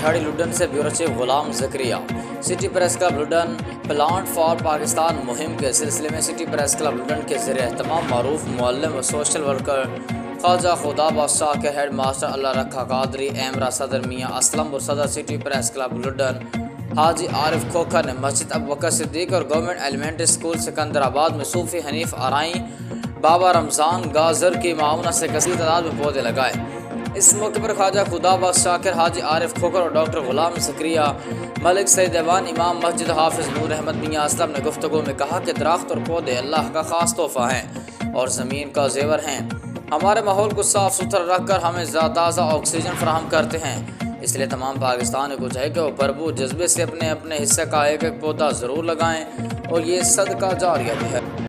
دہاڑی لڈن سے bureau chief Ghulam Zakaria. City press club Luddan plant for Pakistan مہم کے سلسلے میں سٹی پریس کلب لڈن کے زیر اہتمام معروف معلم و سوشل ورکر خواجہ خدا بادشاہ کے ہیڈ ماسٹر اللہ رکھا قادری ایمرا صدر میاں اسلم اور صدر سٹی پریس کلب لڈن حاجی عارف کھوکھر نے مسجد ابوبکر صدیق اور گورنمنٹ ایلیمنٹری اسکول سکندر آباد میں صوفی حنیف آرائیں بابا رمضان گازر کی معاونت سے کثیر تعداد میں پودے لگائے۔ اس موقع پر خواجہ خدا بادشاہ شاکر حاجی عارف کھوکھر اور ڈاکٹر غلام زکریا ملک سید دیوان امام مسجد حافظ نور احمد میاں اسلم نے گفتگو میں کہا کہ درخت اور پودے اللہ کا خاص تحفہ ہیں اور زمین کا زیور ہیں۔ ہمارے ماحول کو صاف ستھرا رکھ کر ہمیں تازہ آکسیجن فراہم کرتے ہیں، اس لیے تمام پاکستان کو چاہیے کہ وہ بھرپور جذبے سے اپنے حصے کا ایک ایک پودا ضرور لگائیں اور یہ صدقہ جاریہ بھی ہے۔